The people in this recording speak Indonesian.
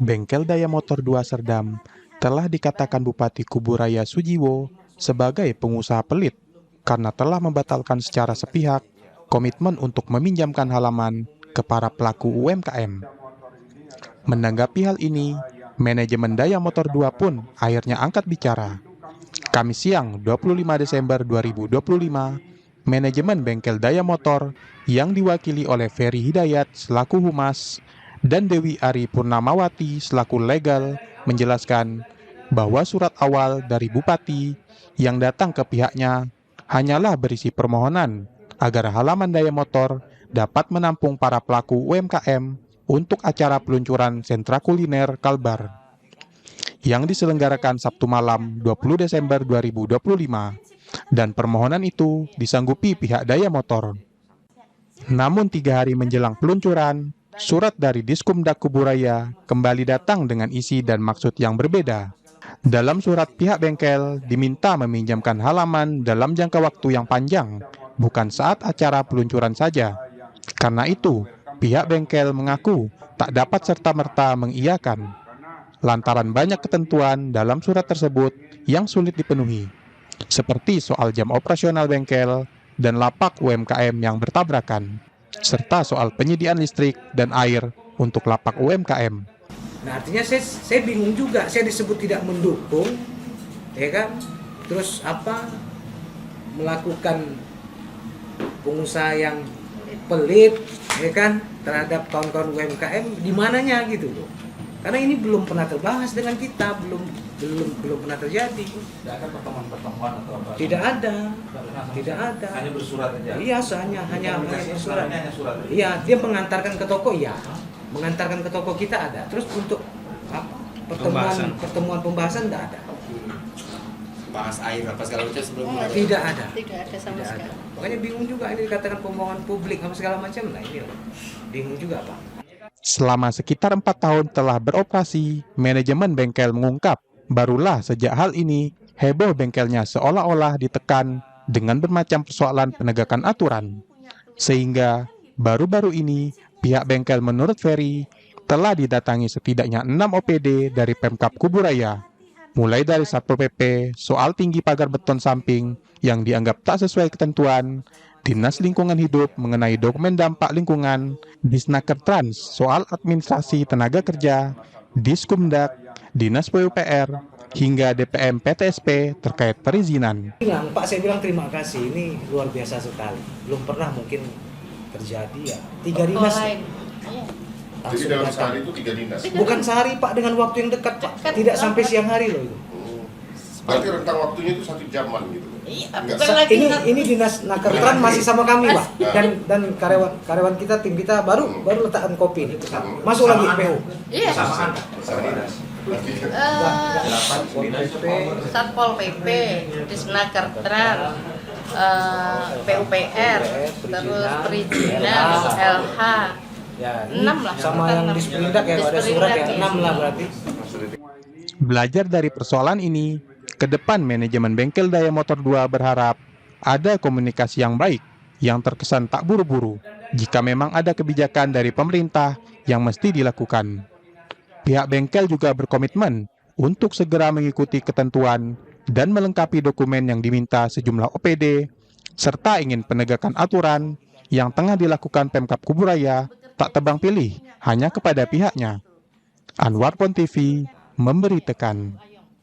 Bengkel Daya Motor 2 Serdam telah dikatakan Bupati Kuburaya Sujiwo sebagai pengusaha pelit karena telah membatalkan secara sepihak komitmen untuk meminjamkan halaman ke para pelaku UMKM. Menanggapi hal ini, manajemen Daya Motor 2 pun akhirnya angkat bicara. Kamis siang 25 Desember 2025, manajemen Bengkel Daya Motor yang diwakili oleh Ferry Hidayat selaku Humas dan Dewi Ari Purnamawati selaku legal menjelaskan bahwa surat awal dari Bupati yang datang ke pihaknya hanyalah berisi permohonan agar halaman Daya Motor dapat menampung para pelaku UMKM untuk acara peluncuran sentra kuliner Kalbar yang diselenggarakan Sabtu malam 20 Desember 2025 dan permohonan itu disanggupi pihak Daya Motor. Namun 3 hari menjelang peluncuran, surat dari Diskumdak Kuburaya kembali datang dengan isi dan maksud yang berbeda. Dalam surat pihak bengkel diminta meminjamkan halaman dalam jangka waktu yang panjang, bukan saat acara peluncuran saja. Karena itu, pihak bengkel mengaku tak dapat serta-merta mengiyakan, lantaran banyak ketentuan dalam surat tersebut yang sulit dipenuhi, seperti soal jam operasional bengkel dan lapak UMKM yang bertabrakan, serta soal penyediaan listrik dan air untuk lapak UMKM. Nah, artinya saya bingung juga, saya disebut tidak mendukung, ya kan? Terus melakukan pengusaha yang pelit, ya kan, terhadap kawan-kawan UMKM di mananya gitu loh. Karena ini belum pernah terbahas dengan kita, belum pernah terjadi. Tidak ada pertemuan atau apa? Tidak ada. Hanya bersurat aja. Iya, hanya bersurat. Hanya surat. Iya, dia mengantarkan ke toko, ya. Mengantarkan ke toko kita ada. Terus untuk pertemuan pembahasan tidak ada. Bahas air apa segala macam sebelumnya. Tidak ada. Tidak ada sama sekali. Makanya bingung juga ini dikatakan pembohongan publik apa segala macam. Nah ini loh. Bingung juga, Pak. Selama sekitar 4 tahun telah beroperasi, manajemen bengkel mengungkap, barulah sejak hal ini, heboh bengkelnya seolah-olah ditekan dengan bermacam persoalan penegakan aturan. Sehingga, baru-baru ini, pihak bengkel menurut Ferry, telah didatangi setidaknya 6 OPD dari Pemkab Kuburaya, mulai dari Satpol PP soal tinggi pagar beton samping yang dianggap tak sesuai ketentuan, Dinas Lingkungan Hidup mengenai dokumen dampak lingkungan, Disnaker Trans soal administrasi tenaga kerja, Diskumdak, Dinas PUPR, hingga DPM PTSP terkait perizinan. Pak, saya bilang terima kasih, ini luar biasa sekali. Belum pernah mungkin terjadi ya. 3 dinas. Jadi dalam sehari itu 3 dinas? Bukan sehari, Pak, dengan waktu yang dekat, Pak. Tidak sampai siang hari loh itu. Berarti rentang waktunya itu 1 jaman gitu? Iya, Enggak. bukan lagi. Ini dinas Nakertran masih sama kami, Pak. Dan karyawan kita, tim kita baru letakkan kopi ini. Masuk lagi PU. Iya. Sama dinas? Satpol PP, Disnakertran, PUPR, terus perizinan, LH. Ya, 6 lah. sama yang disperindak ya, ada surat ya, 6 lah berarti. Belajar dari persoalan ini, ke depan manajemen Bengkel Daya Motor 2 berharap ada komunikasi yang baik, yang terkesan tak buru-buru, jika memang ada kebijakan dari pemerintah yang mesti dilakukan. Pihak bengkel juga berkomitmen untuk segera mengikuti ketentuan dan melengkapi dokumen yang diminta sejumlah OPD, serta ingin penegakan aturan yang tengah dilakukan Pemkab Kuburaya tak tebang pilih hanya kepada pihaknya. Anwar Pon TV memberitakan.